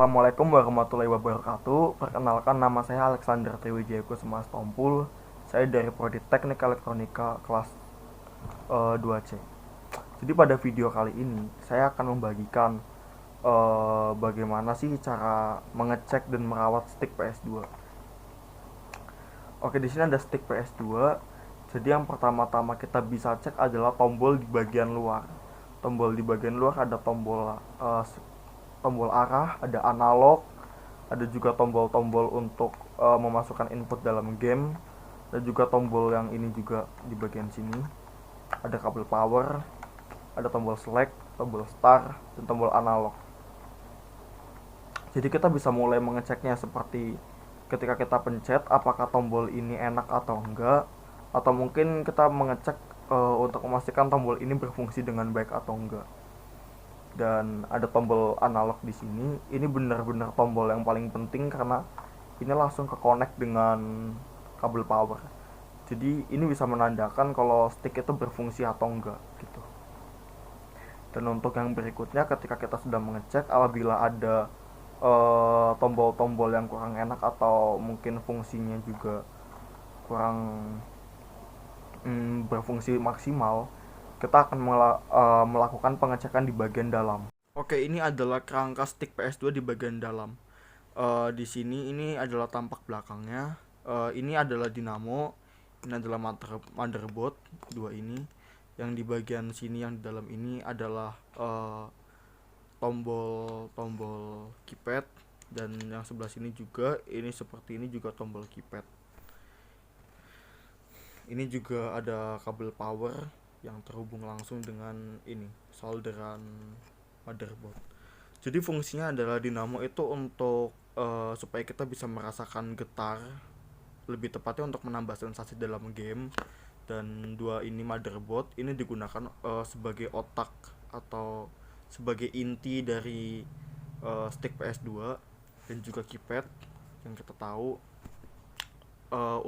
Assalamualaikum warahmatullahi wabarakatuh. Perkenalkan, nama saya Alexander Triwijaya Kusuma Stompul. Saya dari Prodi Teknik Elektronika kelas 2C. Jadi pada video kali ini saya akan membagikan bagaimana sih cara mengecek dan merawat stick PS2. Oke, di sini ada stick PS2. Jadi yang pertama-tama kita bisa cek adalah tombol di bagian luar. Tombol di bagian luar ada tombol arah, ada analog, ada juga tombol-tombol untuk memasukkan input dalam game, dan juga tombol yang ini juga di bagian sini. Ada kabel power, ada tombol select, tombol start, dan tombol analog. Jadi kita bisa mulai mengeceknya seperti ketika kita pencet apakah tombol ini enak atau enggak, atau mungkin kita mengecek untuk memastikan tombol ini berfungsi dengan baik atau enggak. Dan ada tombol analog di sini. Ini benar-benar tombol yang paling penting karena ini langsung ke connect dengan kabel power. Jadi ini bisa menandakan kalau stick itu berfungsi atau enggak gitu. Dan untuk yang berikutnya, ketika kita sudah mengecek, apabila ada tombol-tombol yang kurang enak atau mungkin fungsinya juga kurang berfungsi maksimal, kita akan melakukan pengecekan di bagian dalam. Oke, ini adalah kerangka stick PS2 di bagian dalam. Di sini ini adalah tampak belakangnya. Ini adalah dinamo, ini adalah motherboard dua ini. Yang di bagian sini yang di dalam ini adalah tombol keypad, dan yang sebelah sini juga ini seperti ini juga tombol keypad. Ini juga ada kabel power yang terhubung langsung dengan ini solderan motherboard. Jadi fungsinya adalah dinamo itu untuk supaya kita bisa merasakan getar, lebih tepatnya untuk menambah sensasi dalam game. Dan dua ini motherboard ini digunakan sebagai otak atau sebagai inti dari stick PS2, dan juga keypad yang kita tahu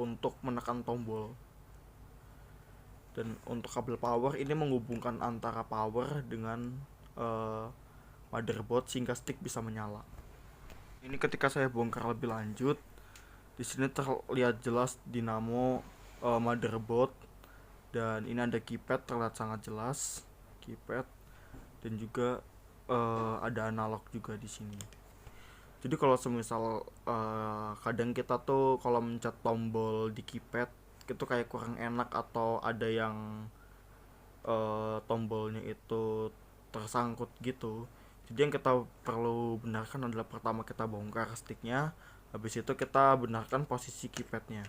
untuk menekan tombol. Dan untuk kabel power ini menghubungkan antara power dengan motherboard sehingga stick bisa menyala. Ini ketika saya bongkar lebih lanjut, di sini terlihat jelas dinamo, motherboard, dan ini ada keypad terlihat sangat jelas keypad, dan juga ada analog juga di sini. Jadi kalau semisal kadang kita tuh kalau mencet tombol di keypad itu kayak kurang enak, atau ada yang tombolnya itu tersangkut gitu. Jadi yang kita perlu benarkan adalah pertama kita bongkar sticknya, habis itu kita benarkan posisi keypadnya.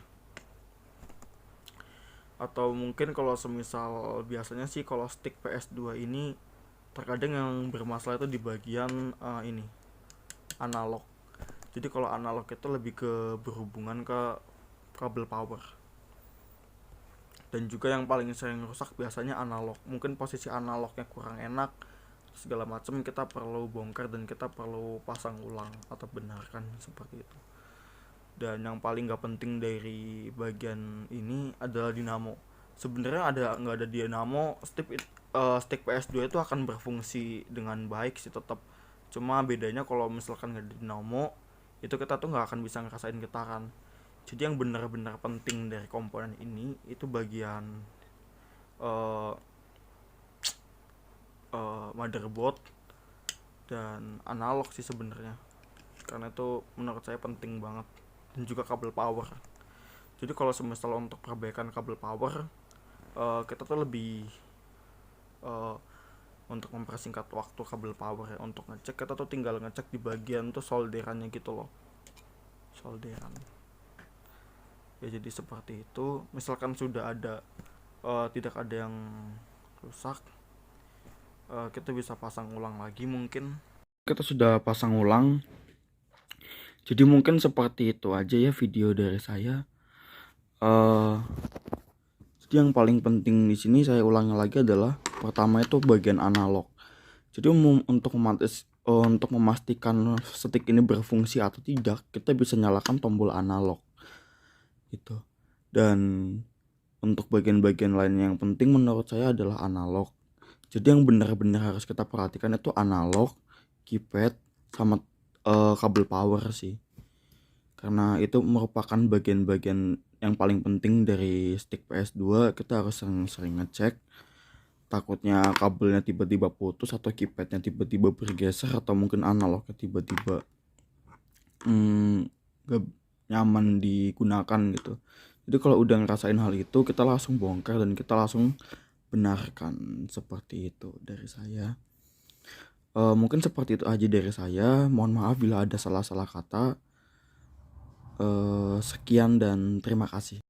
Atau mungkin kalau semisal biasanya sih kalau stick PS2 ini terkadang yang bermasalah itu di bagian ini analog. Jadi kalau analog itu lebih ke berhubungan ke kabel power. Dan juga yang paling sering rusak biasanya analog. Mungkin posisi analognya kurang enak, segala macam kita perlu bongkar dan kita perlu pasang ulang atau benarkan seperti itu. Dan yang paling nggak penting dari bagian ini adalah dinamo. Sebenarnya nggak ada dinamo, stick PS2 itu akan berfungsi dengan baik sih tetap. Cuma bedanya kalau misalkan nggak ada dinamo, itu kita tuh nggak akan bisa ngerasain getaran. Jadi yang benar-benar penting dari komponen ini itu bagian uh, motherboard dan analog sih sebenarnya, karena itu menurut saya penting banget. Dan juga kabel power. Jadi kalau semisal untuk perbaikan kabel power, kita tuh lebih uh, untuk mempersingkat waktu kabel power ya, untuk ngecek kita tuh tinggal ngecek di bagian tuh solderannya gitu loh, solderan ya. Jadi seperti itu. Misalkan sudah ada tidak ada yang rusak, kita bisa pasang ulang lagi. Mungkin kita sudah pasang ulang. Jadi mungkin seperti itu aja ya video dari saya. Jadi yang paling penting di sini saya ulangi lagi adalah pertama itu bagian analog. Jadi untuk memastikan stick ini berfungsi atau tidak, kita bisa nyalakan tombol analog gitu. Dan untuk bagian-bagian lainnya yang penting menurut saya adalah analog. Jadi yang benar-benar harus kita perhatikan itu analog, keypad, sama kabel power sih, karena itu merupakan bagian-bagian yang paling penting dari stick PS2. Kita harus sering-sering ngecek, takutnya kabelnya tiba-tiba putus atau keypadnya tiba-tiba bergeser atau mungkin analognya tiba-tiba gak nyaman digunakan gitu. Jadi kalau udah ngerasain hal itu, kita langsung bongkar dan kita langsung benarkan. Seperti itu dari saya. Mungkin seperti itu aja dari saya. Mohon maaf bila ada salah-salah kata. Sekian dan terima kasih.